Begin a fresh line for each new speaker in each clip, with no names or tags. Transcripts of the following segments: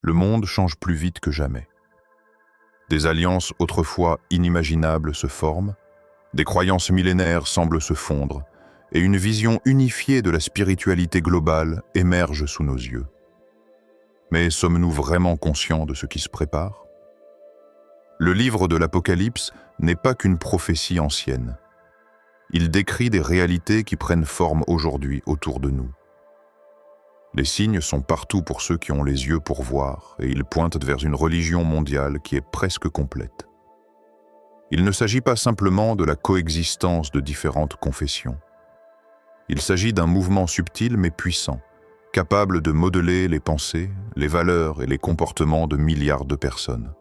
Le monde change plus vite que jamais. Des alliances autrefois inimaginables se forment, des croyances millénaires semblent se fondre, et une vision unifiée de la spiritualité globale émerge sous nos yeux. Mais sommes-nous vraiment conscients de ce qui se prépare? Le livre de l'Apocalypse n'est pas qu'une prophétie ancienne. Il décrit des réalités qui prennent forme aujourd'hui autour de nous. Les signes sont partout pour ceux qui ont les yeux pour voir, et ils pointent vers une religion mondiale qui est presque complète. Il ne s'agit pas simplement de la coexistence de différentes confessions. Il s'agit d'un mouvement subtil mais puissant, capable de modeler les pensées, les valeurs et les comportements de milliards de personnes.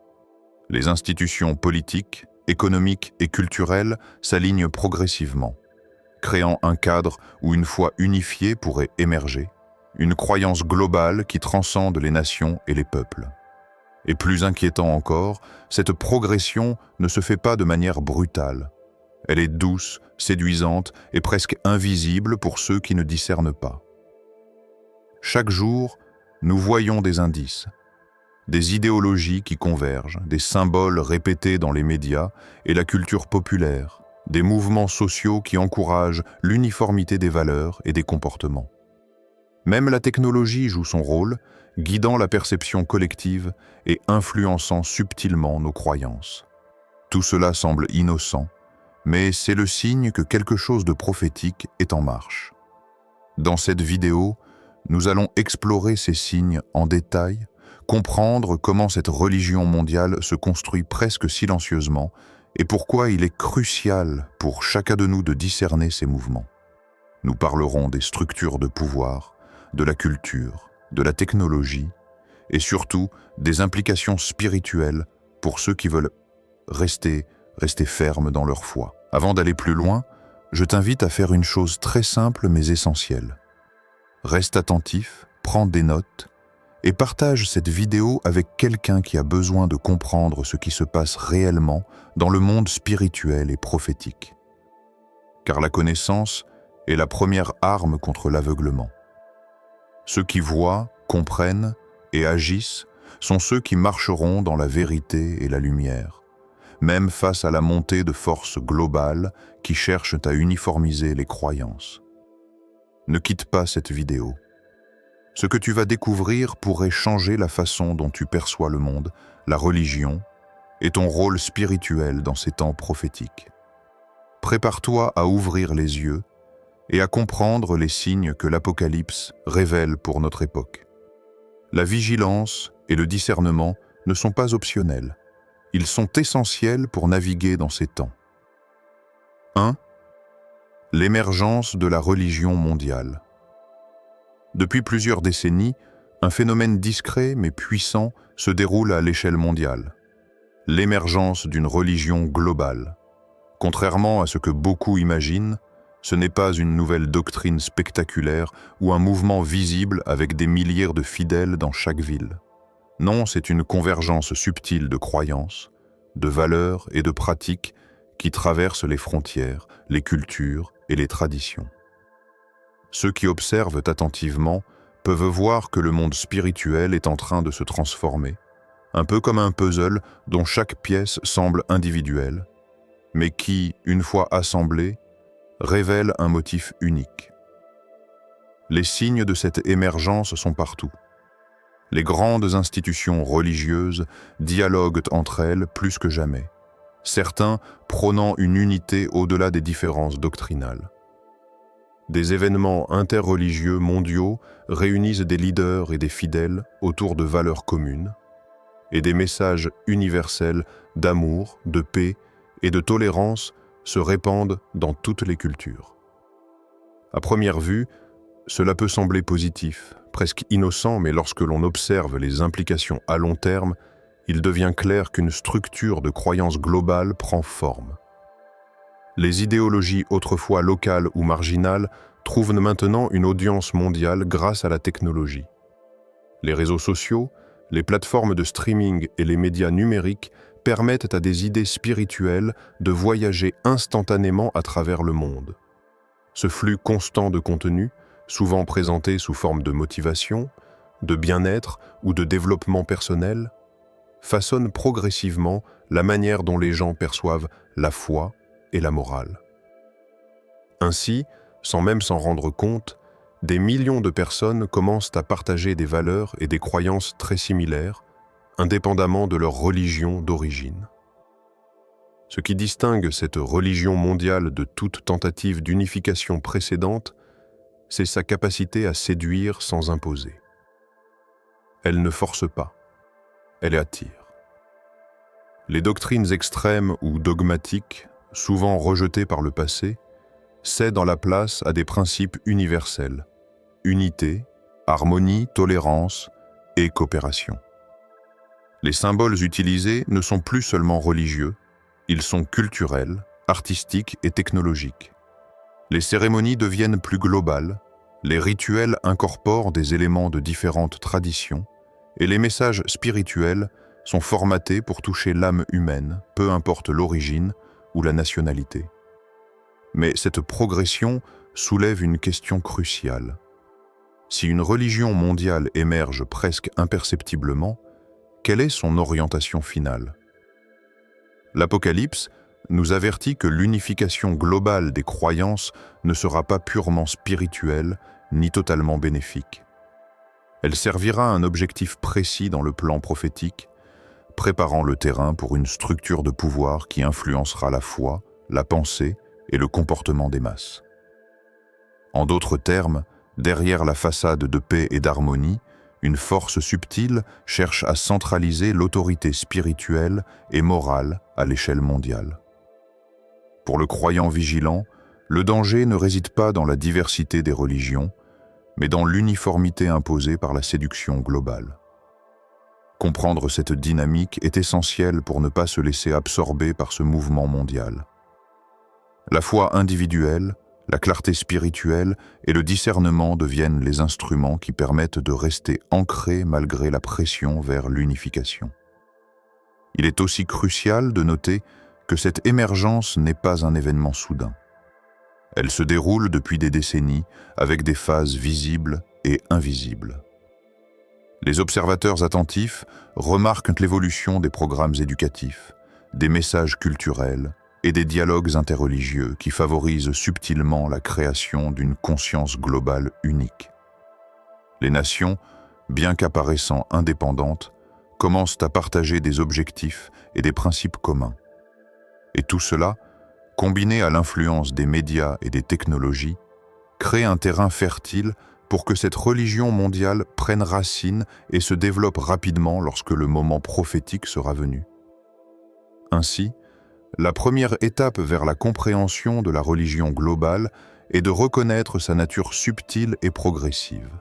Les institutions politiques, économiques et culturelles s'alignent progressivement, créant un cadre où une foi unifiée pourrait émerger, une croyance globale qui transcende les nations et les peuples. Et plus inquiétant encore, cette progression ne se fait pas de manière brutale. Elle est douce, séduisante et presque invisible pour ceux qui ne discernent pas. Chaque jour, nous voyons des indices, des idéologies qui convergent, des symboles répétés dans les médias et la culture populaire, des mouvements sociaux qui encouragent l'uniformité des valeurs et des comportements. Même la technologie joue son rôle, guidant la perception collective et influençant subtilement nos croyances. Tout cela semble innocent, mais c'est le signe que quelque chose de prophétique est en marche. Dans cette vidéo, nous allons explorer ces signes en détail, comprendre comment cette religion mondiale se construit presque silencieusement et pourquoi il est crucial pour chacun de nous de discerner ces mouvements. Nous parlerons des structures de pouvoir, de la culture, de la technologie et surtout des implications spirituelles pour ceux qui veulent rester fermes dans leur foi. Avant d'aller plus loin, je t'invite à faire une chose très simple mais essentielle. Reste attentif, prends des notes et partage cette vidéo avec quelqu'un qui a besoin de comprendre ce qui se passe réellement dans le monde spirituel et prophétique. Car la connaissance est la première arme contre l'aveuglement. Ceux qui voient, comprennent et agissent sont ceux qui marcheront dans la vérité et la lumière, même face à la montée de forces globales qui cherchent à uniformiser les croyances. Ne quitte pas cette vidéo. Ce que tu vas découvrir pourrait changer la façon dont tu perçois le monde, la religion et ton rôle spirituel dans ces temps prophétiques. Prépare-toi à ouvrir les yeux et à comprendre les signes que l'Apocalypse révèle pour notre époque. La vigilance et le discernement ne sont pas optionnels. Ils sont essentiels pour naviguer dans ces temps. 1. L'émergence de la religion mondiale. Depuis plusieurs décennies, un phénomène discret mais puissant se déroule à l'échelle mondiale. L'émergence d'une religion globale. Contrairement à ce que beaucoup imaginent, ce n'est pas une nouvelle doctrine spectaculaire ou un mouvement visible avec des milliers de fidèles dans chaque ville. Non, c'est une convergence subtile de croyances, de valeurs et de pratiques qui traversent les frontières, les cultures et les traditions. Ceux qui observent attentivement peuvent voir que le monde spirituel est en train de se transformer, un peu comme un puzzle dont chaque pièce semble individuelle, mais qui, une fois assemblée, révèle un motif unique. Les signes de cette émergence sont partout. Les grandes institutions religieuses dialoguent entre elles plus que jamais, certains prônant une unité au-delà des différences doctrinales. Des événements interreligieux mondiaux réunissent des leaders et des fidèles autour de valeurs communes et des messages universels d'amour, de paix et de tolérance se répandent dans toutes les cultures. À première vue, cela peut sembler positif, presque innocent, mais lorsque l'on observe les implications à long terme, il devient clair qu'une structure de croyance globale prend forme. Les idéologies autrefois locales ou marginales trouvent maintenant une audience mondiale grâce à la technologie. Les réseaux sociaux, les plateformes de streaming et les médias numériques permettent à des idées spirituelles de voyager instantanément à travers le monde. Ce flux constant de contenu, souvent présenté sous forme de motivation,
de bien-être ou de développement personnel, façonnent progressivement la manière dont les gens perçoivent la foi et la morale. Ainsi, sans même s'en rendre compte, des millions de personnes commencent à partager des valeurs et des croyances très similaires, indépendamment de leur religion d'origine. Ce qui distingue cette religion mondiale de toute tentative d'unification précédente, c'est sa capacité à séduire sans imposer. Elle ne force pas, elle attire. Les doctrines extrêmes ou dogmatiques, souvent rejetées par le passé, cèdent en la place à des principes universels: unité, harmonie, tolérance et coopération. Les symboles utilisés ne sont plus seulement religieux, ils sont culturels, artistiques et technologiques. Les cérémonies deviennent plus globales, les rituels incorporent des éléments de différentes traditions, et les messages spirituels sont formatés pour toucher l'âme humaine, peu importe l'origine ou la nationalité. Mais cette progression soulève une question cruciale. Si une religion mondiale émerge presque imperceptiblement, quelle est son orientation finale? L'Apocalypse nous avertit que l'unification globale des croyances ne sera pas purement spirituelle ni totalement bénéfique. Elle servira un objectif précis dans le plan prophétique, préparant le terrain pour une structure de pouvoir qui influencera la foi, la pensée et le comportement des masses. En d'autres termes, derrière la façade de paix et d'harmonie, une force subtile cherche à centraliser l'autorité spirituelle et morale à l'échelle mondiale. Pour le croyant vigilant, le danger ne réside pas dans la diversité des religions, mais dans l'uniformité imposée par la séduction globale. Comprendre cette dynamique est essentiel pour ne pas se laisser absorber par ce mouvement mondial. La foi individuelle, la clarté spirituelle et le discernement deviennent les instruments qui permettent de rester ancrés malgré la pression vers l'unification. Il est aussi crucial de noter que cette émergence n'est pas un événement soudain. Elle se déroule depuis des décennies avec des phases visibles et invisibles. Les observateurs attentifs remarquent l'évolution des programmes éducatifs, des messages culturels et des dialogues interreligieux qui favorisent subtilement la création d'une conscience globale unique. Les nations, bien qu'apparaissant indépendantes, commencent à partager des objectifs et des principes communs. Et tout cela, combiné à l'influence des médias et des technologies, crée un terrain fertile pour que cette religion mondiale prenne racine et se développe rapidement lorsque le moment prophétique sera venu. Ainsi, la première étape vers la compréhension de la religion globale est de reconnaître sa nature subtile et progressive.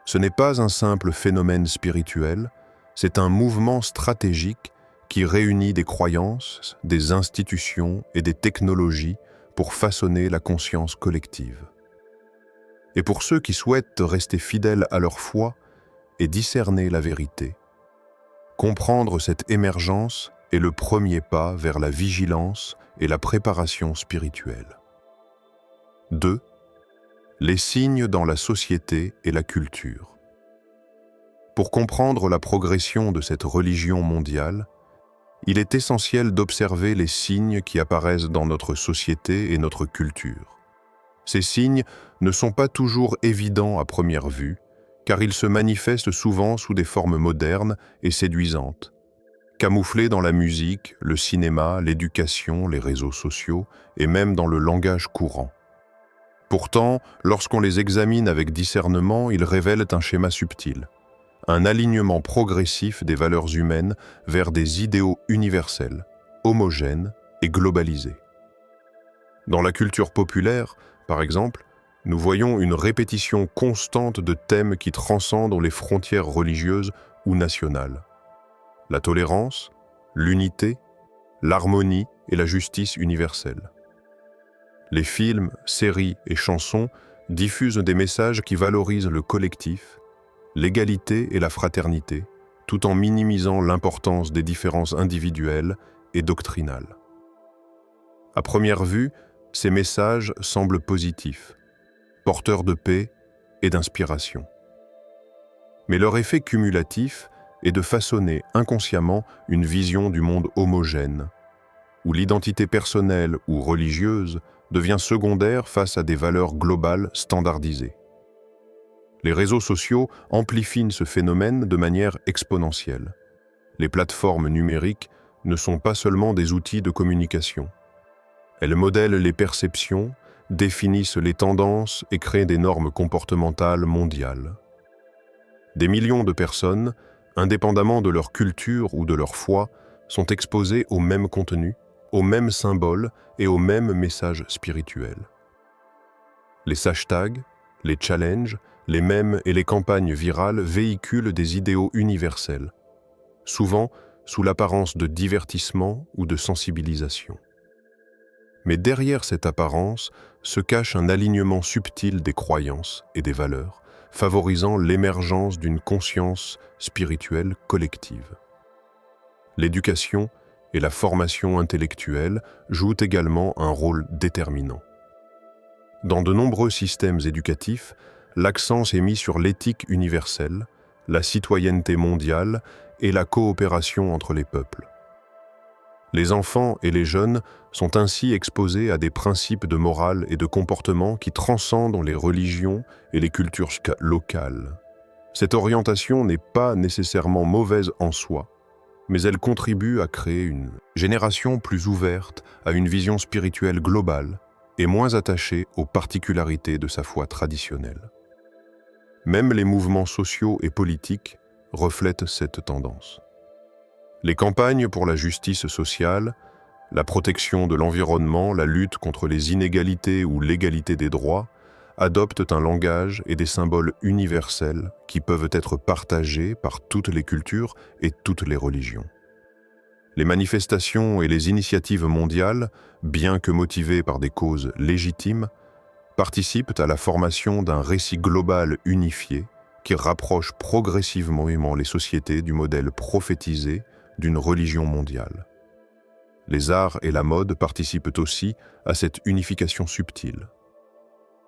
Ce n'est pas un simple phénomène spirituel, c'est un mouvement stratégique qui réunit des croyances, des institutions et des technologies pour façonner la conscience collective. Et pour ceux qui souhaitent rester fidèles à leur foi et discerner la vérité, comprendre cette émergence est le premier pas vers la vigilance et la préparation spirituelle. 2. Les signes dans la société et la culture. Pour comprendre la progression de cette religion mondiale, il est essentiel d'observer les signes qui apparaissent dans notre société et notre culture. Ces signes ne sont pas toujours évidents à première vue, car ils se manifestent souvent sous des formes modernes et séduisantes, camouflés dans la musique, le cinéma, l'éducation, les réseaux sociaux et même dans le langage courant. Pourtant, lorsqu'on les examine avec discernement, ils révèlent un schéma subtil, un alignement progressif des valeurs humaines vers des idéaux universels, homogènes et globalisés. Dans la culture populaire, par exemple, nous voyons une répétition constante de thèmes qui transcendent les frontières religieuses ou nationales. La tolérance, l'unité, l'harmonie et la justice universelle. Les films, séries et chansons diffusent des messages qui valorisent le collectif, l'égalité et la fraternité, tout en minimisant l'importance des différences individuelles et doctrinales. À première vue, ces messages semblent positifs, porteurs de paix et d'inspiration. Mais leur effet cumulatif est de façonner inconsciemment une vision du monde homogène, où l'identité personnelle ou religieuse devient secondaire face à des valeurs globales standardisées. Les réseaux sociaux amplifient ce phénomène de manière exponentielle. Les plateformes numériques ne sont pas seulement des outils de communication. Elles modèlent les perceptions, définissent les tendances et créent des normes comportementales mondiales. Des millions de personnes, indépendamment de leur culture ou de leur foi, sont exposées au même contenu, aux mêmes symboles et aux mêmes messages spirituels. Les hashtags, les challenges, les mèmes et les campagnes virales véhiculent des idéaux universels, souvent sous l'apparence de divertissement ou de sensibilisation. Mais derrière cette apparence se cache un alignement subtil des croyances et des valeurs, favorisant l'émergence d'une conscience spirituelle collective. L'éducation et la formation intellectuelle jouent également un rôle déterminant. Dans de nombreux systèmes éducatifs, l'accent s'est mis sur l'éthique universelle, la citoyenneté mondiale et la coopération entre les peuples. Les enfants et les jeunes sont ainsi exposés à des principes de morale et de comportement qui transcendent les religions et les cultures locales. Cette orientation n'est pas nécessairement mauvaise en soi, mais elle contribue à créer une génération plus ouverte à une vision spirituelle globale et moins attachée aux particularités de sa foi traditionnelle. Même les mouvements sociaux et politiques reflètent cette tendance. Les campagnes pour la justice sociale, la protection de l'environnement, la lutte contre les inégalités ou l'égalité des droits adoptent un langage et des symboles universels qui peuvent être partagés par toutes les cultures et toutes les religions. Les manifestations et les initiatives mondiales, bien que motivées par des causes légitimes, participent à la formation d'un récit global unifié qui rapproche progressivement les sociétés du modèle prophétisé d'une religion mondiale. Les arts et la mode participent aussi à cette unification subtile.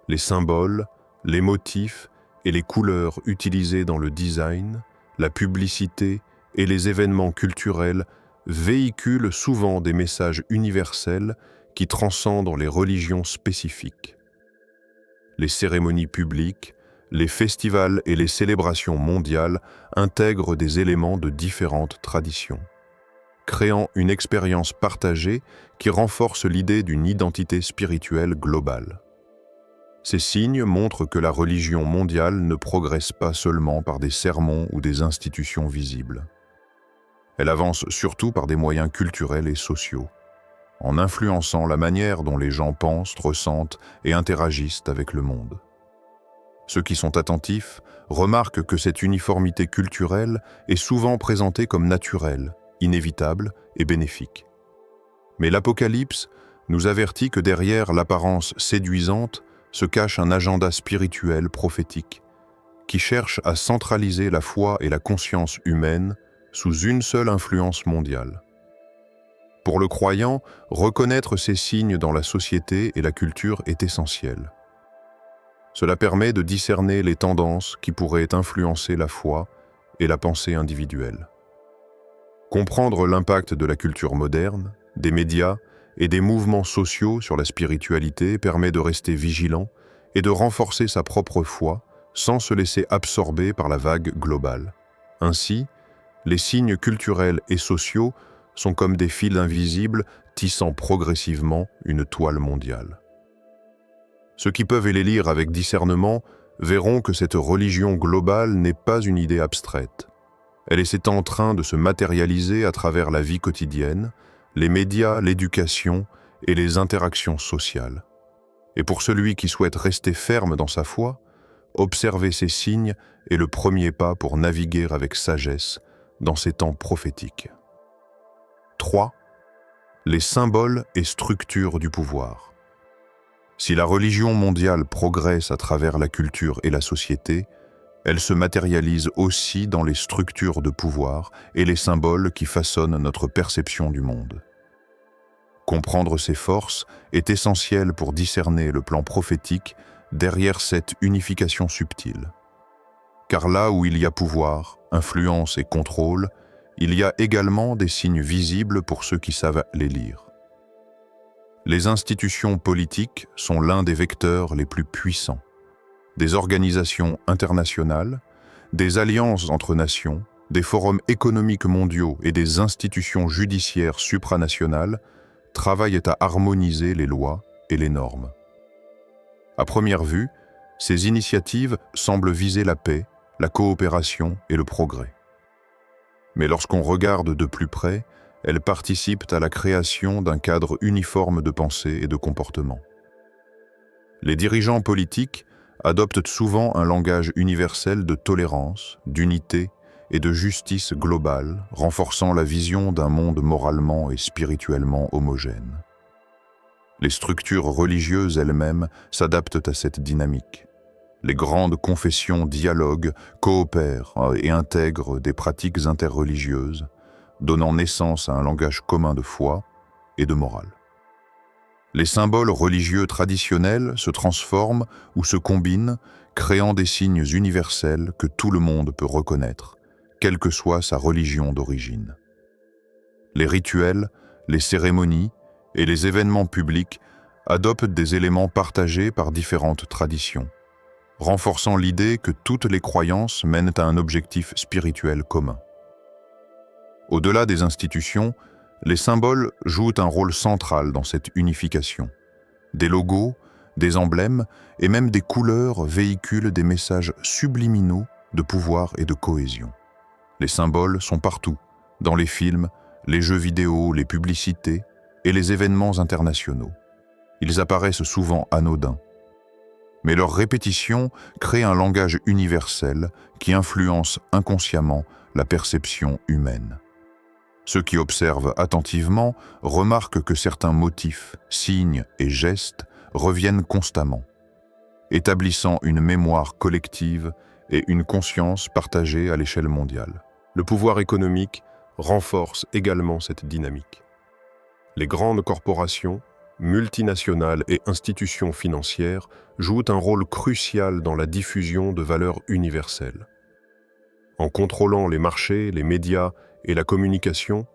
Les symboles, les motifs et les couleurs utilisées dans le design, la publicité et les événements culturels véhiculent souvent des messages universels qui transcendent les religions spécifiques. Les cérémonies publiques, les festivals et les célébrations mondiales intègrent des éléments de différentes traditions, créant une expérience partagée qui renforce l'idée d'une identité spirituelle globale. Ces signes montrent que la religion mondiale ne progresse pas seulement par des sermons ou des institutions visibles. Elle avance surtout par des moyens culturels et sociaux, en influençant la manière dont les gens pensent, ressentent et interagissent avec le monde. Ceux qui sont attentifs remarquent que cette uniformité culturelle est souvent présentée comme naturelle, inévitable et bénéfique. Mais l'Apocalypse nous avertit que derrière l'apparence séduisante se cache un agenda spirituel prophétique qui cherche à centraliser la foi et la conscience humaine sous une seule influence mondiale. Pour le croyant, reconnaître ces signes dans la société et la culture est essentiel. Cela permet de discerner les tendances qui pourraient influencer la foi et la pensée individuelle. Comprendre l'impact de la culture moderne, des médias et des mouvements sociaux sur la spiritualité permet de rester vigilant et de renforcer sa propre foi sans se laisser absorber par la vague globale. Ainsi, les signes culturels et sociaux sont comme des fils invisibles tissant progressivement une toile mondiale. Ceux qui peuvent les lire avec discernement verront que cette religion globale n'est pas une idée abstraite. Elle est en train de se matérialiser à travers la vie quotidienne, les médias, l'éducation et les interactions sociales. Et pour celui qui souhaite rester ferme dans sa foi, observer ces signes est le premier pas pour naviguer avec sagesse dans ces temps prophétiques. 3. Les symboles et structures du pouvoir. Si la religion mondiale progresse à travers la culture et la société, elle se matérialise aussi dans les structures de pouvoir et les symboles qui façonnent notre perception du monde. Comprendre ces forces est essentiel pour discerner le plan prophétique derrière cette unification subtile.
car là où il y a pouvoir, influence et contrôle, il y a également des signes visibles pour ceux qui savent les lire. Les institutions politiques sont l'un des vecteurs les plus puissants. Des organisations internationales, des alliances entre nations, des forums économiques mondiaux et des institutions judiciaires supranationales travaillent à harmoniser les lois et les normes. À première vue, ces initiatives semblent viser la paix, la coopération et le progrès. Mais lorsqu'on regarde de plus près, elles participent à la création d'un cadre uniforme de pensée et de comportement. Les dirigeants politiques adoptent souvent un langage universel de tolérance, d'unité et de justice globale, renforçant la vision d'un monde moralement et spirituellement homogène. Les structures religieuses elles-mêmes s'adaptent à cette dynamique. Les grandes confessions dialoguent, coopèrent et intègrent des pratiques interreligieuses, donnant naissance à un langage commun de foi et de morale. Les symboles religieux traditionnels se transforment ou se combinent, créant des signes universels que tout le monde peut reconnaître, quelle que soit sa religion d'origine. Les rituels, les cérémonies et les événements publics adoptent des éléments partagés par différentes traditions, renforçant l'idée que toutes les croyances mènent à un objectif spirituel commun. Au-delà des institutions, les symboles jouent un rôle central dans cette unification. Des logos, des emblèmes et même des couleurs véhiculent des messages subliminaux de pouvoir et de cohésion. Les symboles sont partout, dans les films, les jeux vidéo, les publicités et les événements internationaux. Ils apparaissent souvent anodins. Mais leur répétition crée un langage universel qui influence inconsciemment la perception humaine. Ceux qui observent attentivement remarquent que certains motifs, signes et gestes reviennent constamment, établissant une mémoire collective et une conscience partagée à l'échelle mondiale. Le pouvoir économique renforce également cette dynamique. Les grandes corporations, multinationales et institutions financières jouent un rôle crucial dans la diffusion de valeurs universelles. En contrôlant les marchés, les médias et la communication,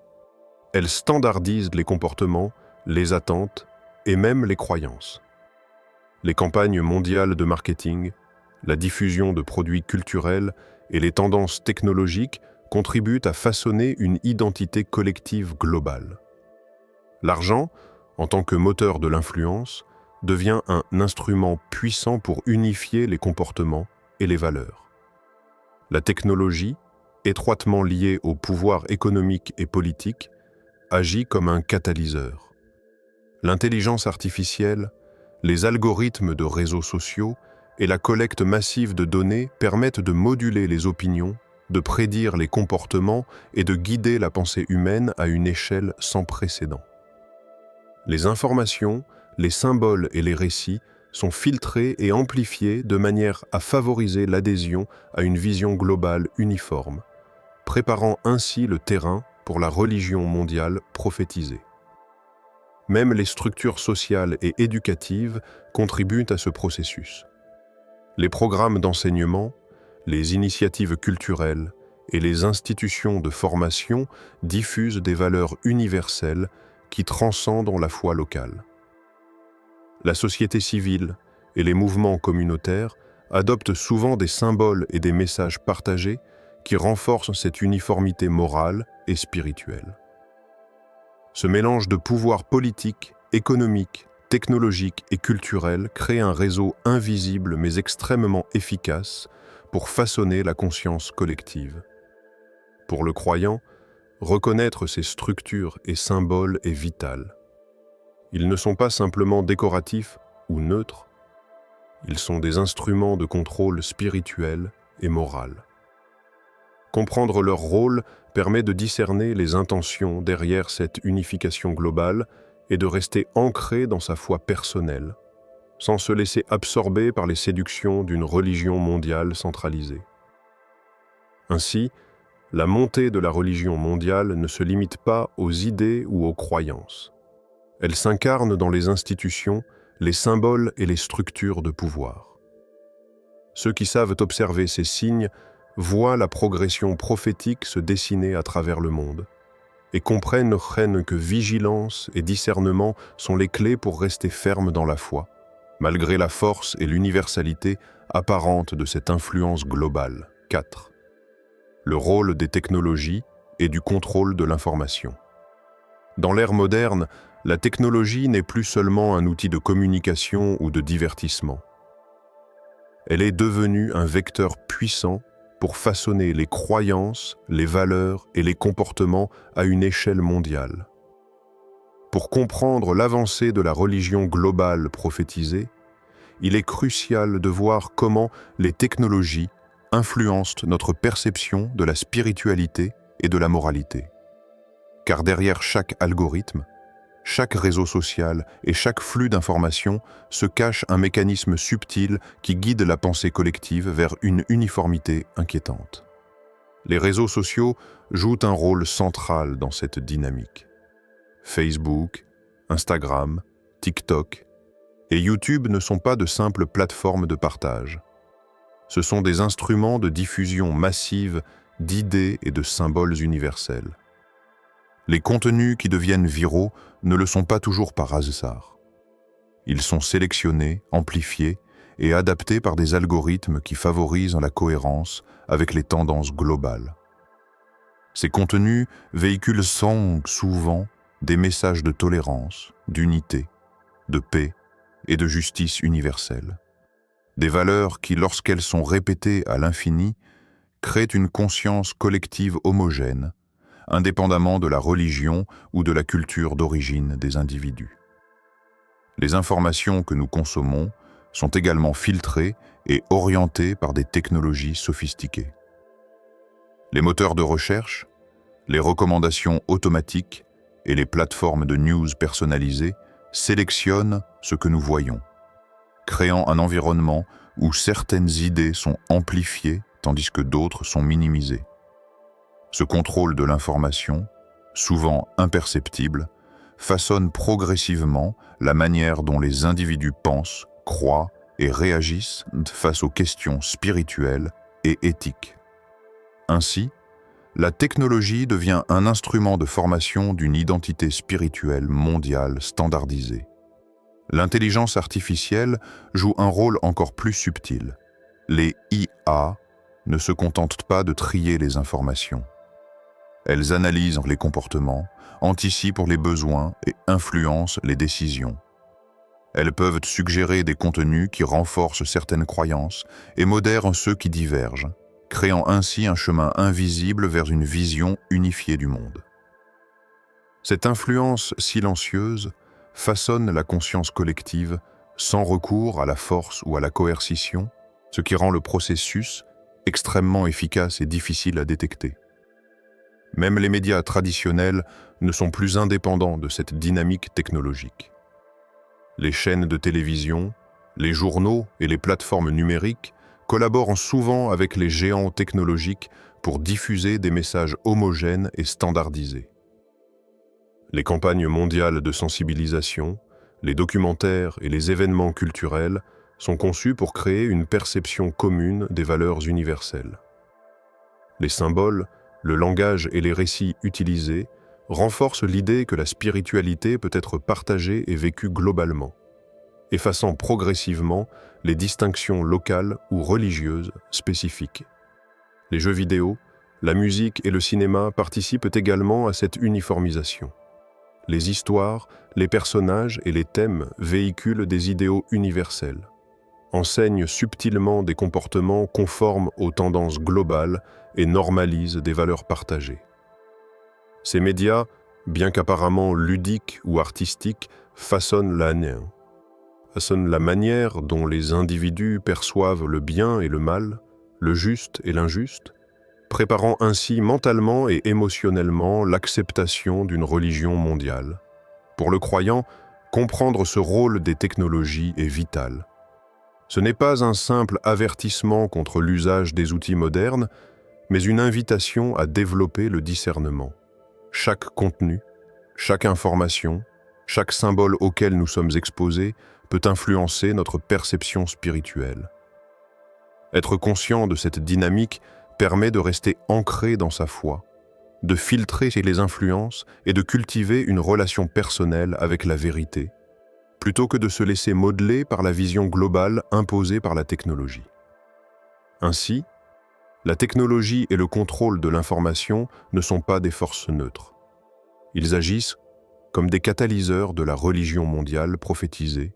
elles standardisent les comportements, les attentes et même les croyances. Les campagnes mondiales de marketing, la diffusion de produits culturels et les tendances technologiques contribuent à façonner une identité collective globale. L'argent, en tant que moteur de l'influence, devient un instrument puissant pour unifier les comportements et les valeurs. La technologie, étroitement liée au pouvoir économique et politique, agit comme un catalyseur. L'intelligence artificielle, les algorithmes de réseaux sociaux et la collecte massive de données permettent de moduler les opinions, de prédire les comportements et de guider la pensée humaine à une échelle sans précédent. Les informations, les symboles et les récits sont filtrés et amplifiés de manière à favoriser l'adhésion à une vision globale uniforme, préparant ainsi le terrain pour la religion mondiale prophétisée. Même les structures sociales et éducatives contribuent à ce processus. Les programmes d'enseignement, les initiatives culturelles et les institutions de formation diffusent des valeurs universelles qui transcendent la foi locale. La société civile et les mouvements communautaires adoptent souvent des symboles et des messages partagés qui renforcent cette uniformité morale et spirituelle. Ce mélange de pouvoirs politiques, économiques, technologiques et culturels crée un réseau invisible mais extrêmement efficace pour façonner la conscience collective. Pour le croyant, reconnaître ces structures et symboles est vital. Ils ne sont pas simplement décoratifs ou neutres, ils sont des instruments de contrôle spirituel et moral. Comprendre leur rôle permet de discerner les intentions derrière cette unification globale et de rester ancré dans sa foi personnelle, sans se laisser absorber par les séductions d'une religion mondiale centralisée. Ainsi, la montée de la religion mondiale ne se limite pas aux idées ou aux croyances. Elle s'incarne dans les institutions, les symboles et les structures de pouvoir.
Ceux qui savent observer ces signes voient la progression prophétique se dessiner à travers le monde et comprennent que vigilance et discernement sont les clés pour rester fermes dans la foi, malgré la force et l'universalité apparente de cette influence globale. 4. Le rôle des technologies et du contrôle de l'information. Dans l'ère moderne, la technologie n'est plus seulement un outil de communication ou de divertissement. Elle est devenue un vecteur puissant pour façonner les croyances, les valeurs et les comportements à une échelle mondiale. Pour comprendre l'avancée de la religion globale prophétisée, il est crucial de voir comment les technologies influencent notre perception de la spiritualité et de la moralité. Car derrière chaque algorithme, chaque réseau social et chaque flux d'informations se cache un mécanisme subtil qui guide la pensée collective vers une uniformité inquiétante. Les réseaux sociaux jouent un rôle central dans cette dynamique. Facebook, Instagram, TikTok et YouTube ne sont pas de simples plateformes de partage. Ce sont des instruments de diffusion massive d'idées et de symboles universels. Les contenus qui deviennent viraux ne le sont pas toujours par hasard. Ils sont sélectionnés, amplifiés et adaptés par des algorithmes qui favorisent la cohérence avec les tendances globales. Ces contenus véhiculent souvent des messages de tolérance, d'unité, de paix et de justice universelle. Des valeurs qui, lorsqu'elles sont répétées à l'infini, créent une conscience collective homogène, indépendamment de la religion ou de la culture d'origine des individus. Les informations que nous consommons sont également filtrées et orientées par des technologies sophistiquées. Les moteurs de recherche, les recommandations automatiques et les plateformes de news personnalisées sélectionnent ce que nous voyons, créant un environnement où certaines idées sont amplifiées tandis que d'autres sont minimisées. Ce contrôle de l'information, souvent imperceptible, façonne progressivement la manière dont les individus pensent, croient et réagissent face aux questions spirituelles et éthiques. Ainsi, la technologie devient un instrument de formation d'une identité spirituelle mondiale standardisée. L'intelligence artificielle joue un rôle encore plus subtil. Les IA ne se contentent pas de trier les informations. Elles analysent les comportements, anticipent les besoins et influencent les décisions. Elles peuvent suggérer des contenus qui renforcent certaines croyances et modèrent ceux qui divergent, créant ainsi un chemin invisible vers une vision unifiée du monde. Cette influence silencieuse façonne la conscience collective sans recours à la force ou à la coercition, ce qui rend le processus extrêmement efficace et difficile à détecter. Même les médias traditionnels ne sont plus indépendants de cette dynamique technologique. Les chaînes de télévision, les journaux et les plateformes numériques collaborent souvent avec les géants technologiques pour diffuser des messages homogènes et standardisés. Les campagnes mondiales de sensibilisation, les documentaires et les événements culturels sont conçus pour créer une perception commune des valeurs universelles. Les symboles, le langage et les récits utilisés renforcent l'idée que la spiritualité peut être partagée et vécue globalement, effaçant progressivement les distinctions locales ou religieuses spécifiques. Les jeux vidéo, la musique et le cinéma participent également à cette uniformisation. Les histoires, les personnages et les thèmes véhiculent des idéaux universels, enseignent subtilement des comportements conformes aux tendances globales et normalisent des valeurs partagées. Ces médias, bien qu'apparemment ludiques ou artistiques, façonnent la manière dont les individus perçoivent le bien et le mal, le juste et l'injuste, préparant ainsi mentalement et émotionnellement l'acceptation d'une religion mondiale. Pour le croyant, comprendre ce rôle des technologies est vital. Ce n'est pas un simple avertissement contre l'usage des outils modernes, mais une invitation à développer le discernement. Chaque contenu, chaque information, chaque symbole auquel nous sommes exposés peut influencer notre perception spirituelle. Être conscient de cette dynamique permet de rester ancré dans sa foi, de filtrer les influences et de cultiver une relation personnelle avec la vérité, plutôt que de se laisser modeler par la vision globale imposée par la technologie. Ainsi, la technologie et le contrôle de l'information ne sont pas des forces neutres. Ils agissent comme des catalyseurs de la religion mondiale prophétisée,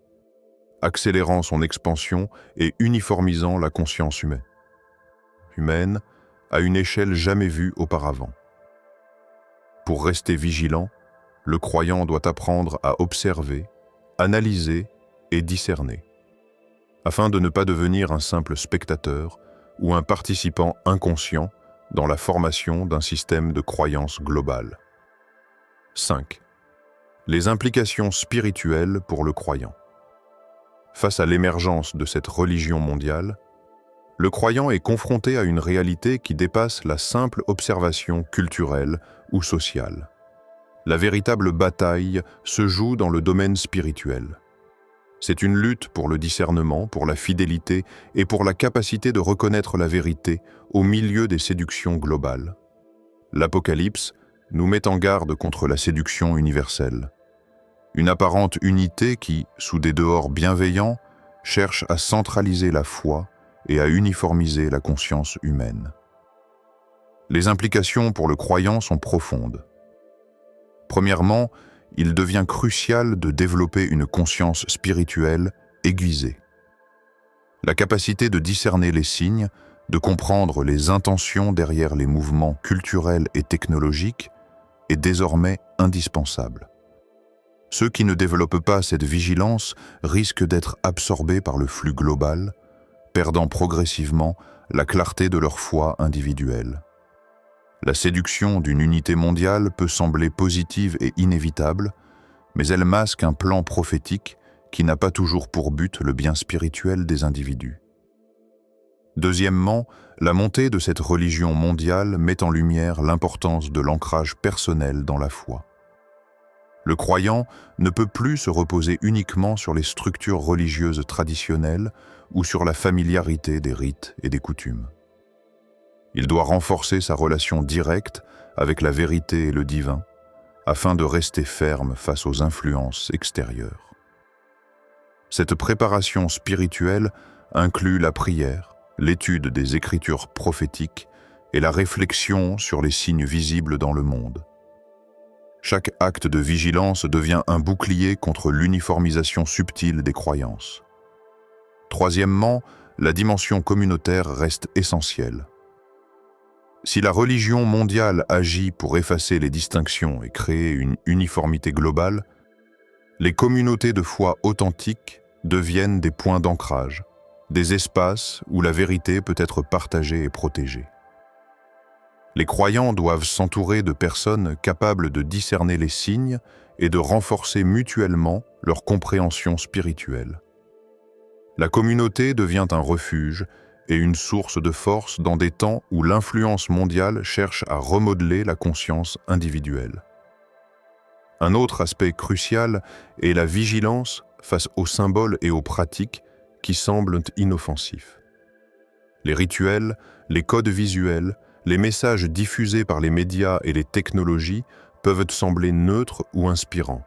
accélérant son expansion et uniformisant la conscience humaine à une échelle jamais vue auparavant. Pour rester vigilant, le croyant doit apprendre à observer, analyser et discerner, afin de ne pas devenir un simple spectateur ou un participant inconscient dans la formation d'un système de croyance globale. 5. Les implications spirituelles pour le croyant. Face à l'émergence de cette religion mondiale, le croyant est confronté à une réalité qui dépasse la simple observation culturelle ou sociale. La véritable bataille se joue dans le domaine spirituel. C'est une lutte pour le discernement, pour la fidélité et pour la capacité de reconnaître la vérité au milieu des séductions globales. L'Apocalypse nous met en garde contre la séduction universelle. Une apparente unité qui, sous des dehors bienveillants, cherche à centraliser la foi et à uniformiser la conscience humaine. Les implications pour le croyant sont profondes. Premièrement, il devient crucial de développer une conscience spirituelle aiguisée. La capacité de discerner les signes, de comprendre les intentions derrière les mouvements culturels et technologiques est désormais indispensable. Ceux qui ne développent pas cette vigilance risquent d'être absorbés par le flux global, perdant progressivement la clarté de leur foi individuelle. La séduction d'une unité mondiale peut sembler positive et inévitable, mais elle masque un plan prophétique qui n'a pas toujours pour but le bien spirituel des individus. Deuxièmement, la montée de cette religion mondiale met en lumière l'importance de l'ancrage personnel dans la foi. Le croyant ne peut plus se reposer uniquement sur les structures religieuses traditionnelles ou sur la familiarité des rites et des coutumes. Il doit renforcer sa relation directe avec la vérité et le divin, afin de rester ferme face aux influences extérieures. Cette préparation spirituelle inclut la prière, l'étude des écritures prophétiques et la réflexion sur les signes visibles dans le monde. Chaque acte de vigilance devient un bouclier contre l'uniformisation subtile des croyances. Troisièmement, la dimension communautaire reste essentielle. Si la religion mondiale agit pour effacer les distinctions et créer une uniformité globale, les communautés de foi authentiques deviennent des points d'ancrage, des espaces où la vérité peut être partagée et protégée. Les croyants doivent s'entourer de personnes capables de discerner les signes et de renforcer mutuellement leur compréhension spirituelle. La communauté devient un refuge et une source de force dans des temps où l'influence mondiale cherche à remodeler la conscience individuelle. Un autre aspect crucial est la vigilance face aux symboles et aux pratiques qui semblent inoffensifs. Les rituels, les codes visuels, les messages diffusés par les médias et les technologies peuvent sembler neutres ou inspirants.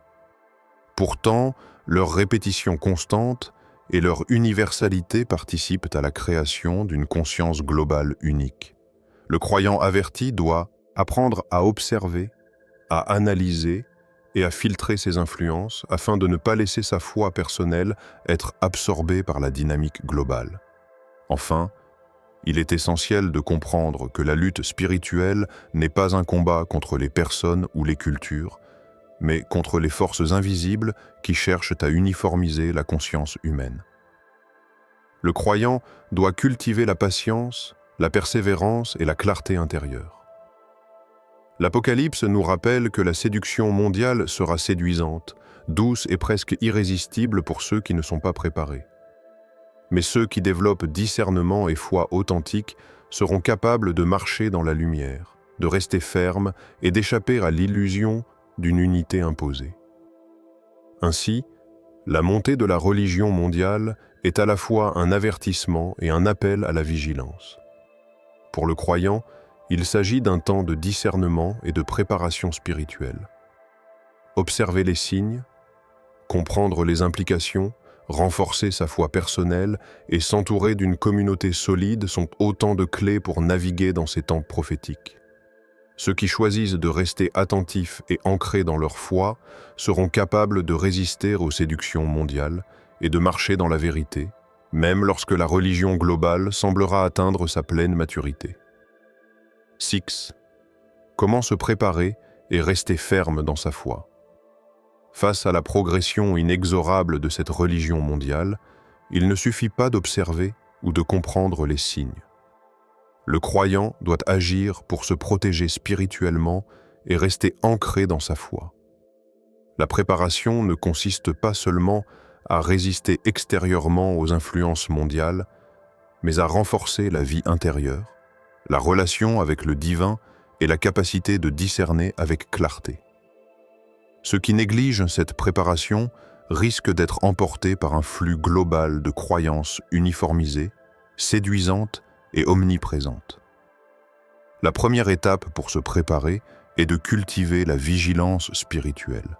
Pourtant, leur répétition constante et leur universalité participent à la création d'une conscience globale unique. Le croyant averti doit apprendre à observer, à analyser et à filtrer ses influences afin de ne pas laisser sa foi personnelle être absorbée par la dynamique globale. Enfin, il est essentiel de comprendre que la lutte spirituelle n'est pas un combat contre les personnes ou les cultures, mais contre les forces invisibles qui cherchent à uniformiser la conscience humaine. Le croyant doit cultiver la patience, la persévérance et la clarté intérieure. L'Apocalypse nous rappelle que la séduction mondiale sera séduisante, douce et presque irrésistible pour ceux qui ne sont pas préparés. Mais ceux qui développent discernement et foi authentique seront capables de marcher dans la lumière, de rester fermes et d'échapper à l'illusion d'une unité imposée. Ainsi, la montée de la religion mondiale est à la fois un avertissement et un appel à la vigilance. Pour le croyant, il s'agit d'un temps de discernement et de préparation spirituelle. Observer les signes, comprendre les implications, renforcer sa foi personnelle et s'entourer d'une communauté solide sont autant de clés pour naviguer dans ces temps prophétiques. Ceux qui choisissent de rester attentifs et ancrés dans leur foi seront capables de résister aux séductions mondiales et de marcher dans la vérité, même lorsque la religion globale semblera atteindre sa pleine maturité. 6. Comment se préparer et rester ferme dans sa foi? Face à la progression inexorable de cette religion mondiale, il ne suffit pas d'observer ou de comprendre les signes. Le croyant doit agir pour se protéger spirituellement et rester ancré dans sa foi. La préparation ne consiste pas seulement à résister extérieurement aux influences mondiales, mais à renforcer la vie intérieure, la relation avec le divin et la capacité de discerner avec clarté. Ceux qui négligent cette préparation risquent d'être emportés par un flux global de croyances uniformisées, séduisantes et omniprésentes. La première étape pour se préparer est de cultiver la vigilance spirituelle.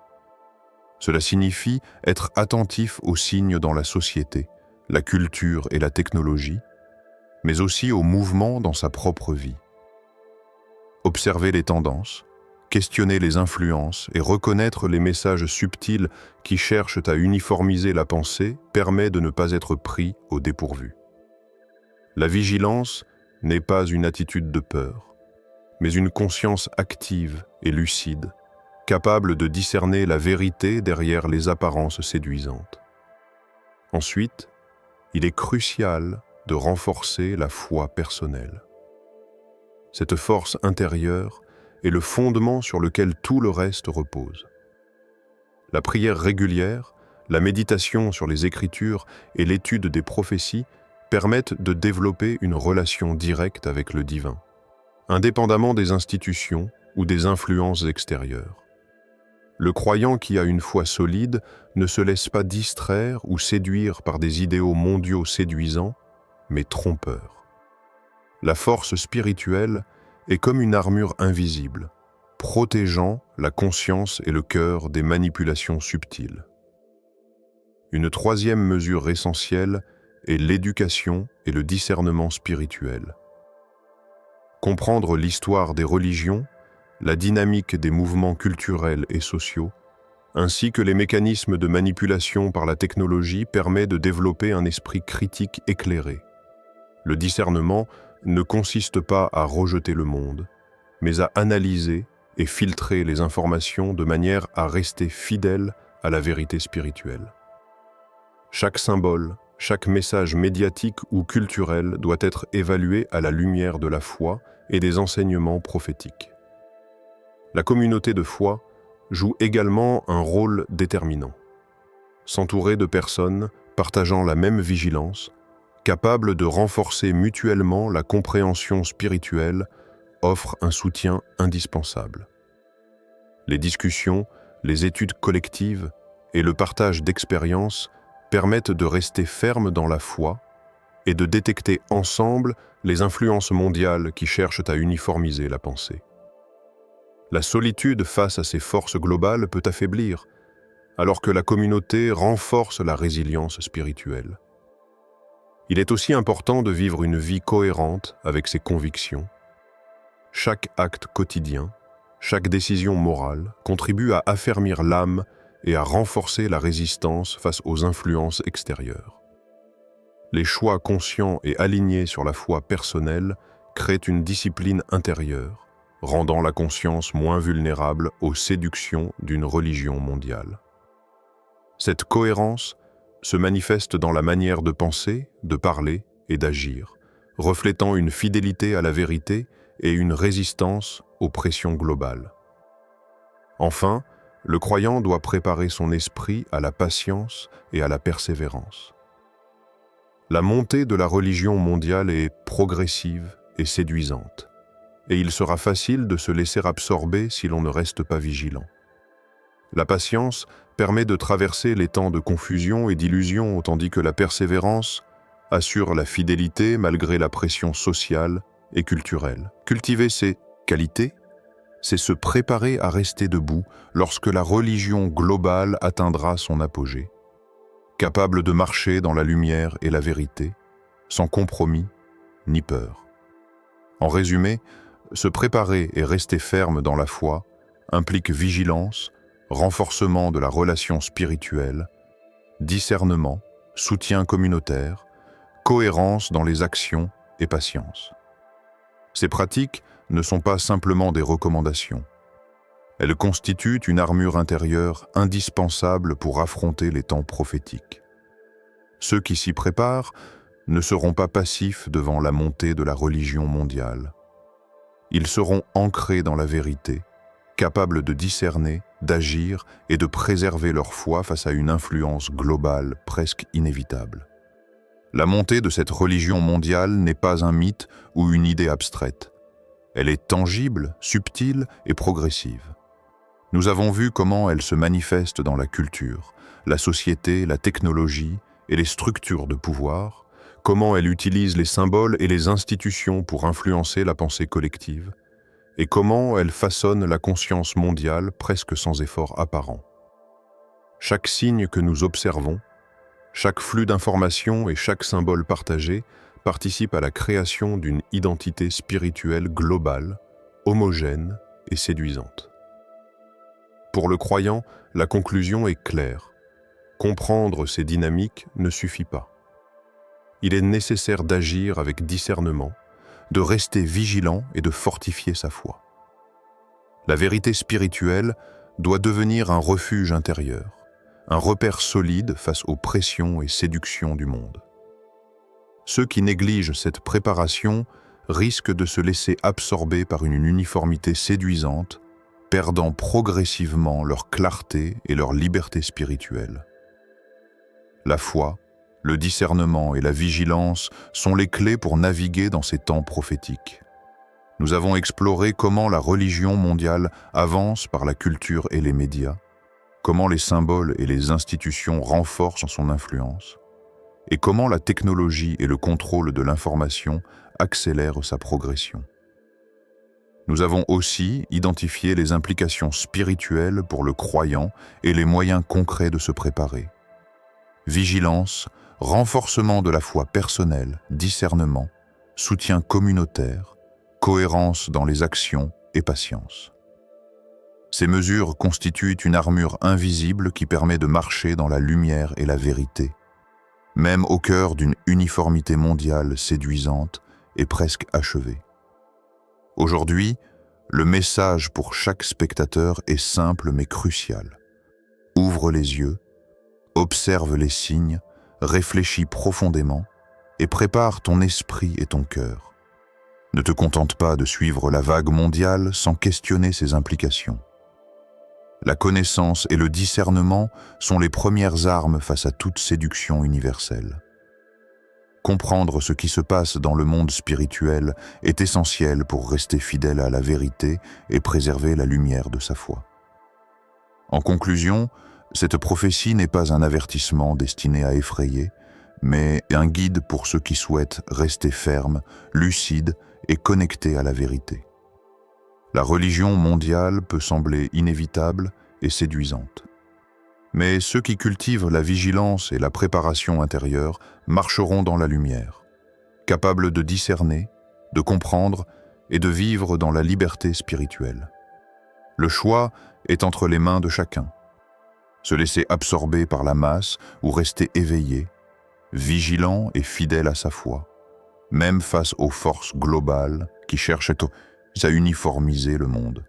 Cela signifie être attentif aux signes dans la société, la culture et la technologie, mais aussi aux mouvements dans sa propre vie. Observer les tendances, questionner les influences et reconnaître les messages subtils qui cherchent à uniformiser la pensée permet de ne pas être pris au dépourvu. La vigilance n'est pas une attitude de peur, mais une conscience active et lucide, capable de discerner la vérité derrière les apparences séduisantes. Ensuite, il est crucial de renforcer la foi personnelle. Cette force intérieure est le fondement sur lequel tout le reste repose. La prière régulière, la méditation sur les Écritures et l'étude des prophéties permettent de développer une relation directe avec le divin, indépendamment des institutions ou des influences extérieures. Le croyant qui a une foi solide ne se laisse pas distraire ou séduire par des idéaux mondiaux séduisants, mais trompeurs. La force spirituelle est comme une armure invisible, protégeant la conscience et le cœur des manipulations subtiles. Une troisième mesure essentielle est l'éducation et le discernement spirituel. Comprendre l'histoire des religions, la dynamique des mouvements culturels et sociaux, ainsi que les mécanismes de manipulation par la technologie permet de développer un esprit critique éclairé. Le discernement ne consiste pas à rejeter le monde, mais à analyser et filtrer les informations de manière à rester fidèle à la vérité spirituelle. Chaque symbole, chaque message médiatique ou culturel doit être évalué à la lumière de la foi et des enseignements prophétiques. La communauté de foi joue également un rôle déterminant. S'entourer de personnes partageant la même vigilance, capables de renforcer mutuellement la compréhension spirituelle, offre un soutien indispensable. Les discussions, les études collectives et le partage d'expériences permettent de rester ferme dans la foi et de détecter ensemble les influences mondiales qui cherchent à uniformiser la pensée. La solitude face à ces forces globales peut affaiblir, alors que la communauté renforce la résilience spirituelle. Il est aussi important de vivre une vie cohérente avec ses convictions. Chaque acte quotidien, chaque décision morale contribue à affermir l'âme et à renforcer la résistance face aux influences extérieures. Les choix conscients et alignés sur la foi personnelle créent une discipline intérieure, rendant la conscience moins vulnérable aux séductions d'une religion mondiale. Cette cohérence se manifeste dans la manière de penser, de parler et d'agir, reflétant une fidélité à la vérité et une résistance aux pressions globales. Enfin, le croyant doit préparer son esprit à la patience et à la persévérance. La montée de la religion mondiale est progressive et séduisante, et il sera facile de se laisser absorber si l'on ne reste pas vigilant. La patience permet de traverser les temps de confusion et d'illusion, tandis que la persévérance assure la fidélité malgré la pression sociale et culturelle. Cultiver ces qualités, c'est se préparer à rester debout lorsque la religion globale atteindra son apogée, capable de marcher dans la lumière et la vérité, sans compromis ni peur. En résumé, se préparer et rester ferme dans la foi implique vigilance, renforcement de la relation spirituelle, discernement, soutien communautaire, cohérence dans les actions et patience. Ces pratiques ne sont pas simplement des recommandations. Elles constituent une armure intérieure indispensable pour affronter les temps prophétiques. Ceux qui s'y préparent ne seront pas passifs devant la montée de la religion mondiale. Ils seront ancrés dans la vérité, capables de discerner, d'agir et de préserver leur foi face à une influence globale presque inévitable. La montée de cette religion mondiale n'est pas un mythe ou une idée abstraite. Elle est tangible, subtile et progressive. Nous avons vu comment elle se manifeste dans la culture, la société, la technologie et les structures de pouvoir, comment elle utilise les symboles et les institutions pour influencer la pensée collective, et comment elle façonne la conscience mondiale presque sans effort apparent. Chaque signe que nous observons, chaque flux d'informations et chaque symbole partagé participe à la création d'une identité spirituelle globale, homogène et séduisante. Pour le croyant, la conclusion est claire. Comprendre ces dynamiques ne suffit pas. Il est nécessaire d'agir avec discernement, de rester vigilant et de fortifier sa foi. La vérité spirituelle doit devenir un refuge intérieur, un repère solide face aux pressions et séductions du monde. Ceux qui négligent cette préparation risquent de se laisser absorber par une uniformité séduisante, perdant progressivement leur clarté et leur liberté spirituelle. La foi, le discernement et la vigilance sont les clés pour naviguer dans ces temps prophétiques. Nous avons exploré comment la religion mondiale avance par la culture et les médias, comment les symboles et les institutions renforcent son influence, et comment la technologie et le contrôle de l'information accélèrent sa progression. Nous avons aussi identifié les implications spirituelles pour le croyant et les moyens concrets de se préparer. Vigilance, renforcement de la foi personnelle, discernement, soutien communautaire, cohérence dans les actions et patience. Ces mesures constituent une armure invisible qui permet de marcher dans la lumière et la vérité, même au cœur d'une uniformité mondiale séduisante et presque achevée. Aujourd'hui, le message pour chaque spectateur est simple mais crucial. Ouvre les yeux, observe les signes, réfléchis profondément et prépare ton esprit et ton cœur. Ne te contente pas de suivre la vague mondiale sans questionner ses implications. La connaissance et le discernement sont les premières armes face à toute séduction universelle. Comprendre ce qui se passe dans le monde spirituel est essentiel pour rester fidèle à la vérité et préserver la lumière de sa foi. En conclusion, cette prophétie n'est pas un avertissement destiné à effrayer, mais un guide pour ceux qui souhaitent rester fermes, lucides et connectés à la vérité. La religion mondiale peut sembler inévitable et séduisante. Mais ceux qui cultivent la vigilance et la préparation intérieure marcheront dans la lumière, capables de discerner, de comprendre et de vivre dans la liberté spirituelle. Le choix est entre les mains de chacun. Se laisser absorber par la masse ou rester éveillé, vigilant et fidèle à sa foi, même face aux forces globales qui cherchent à uniformiser le monde.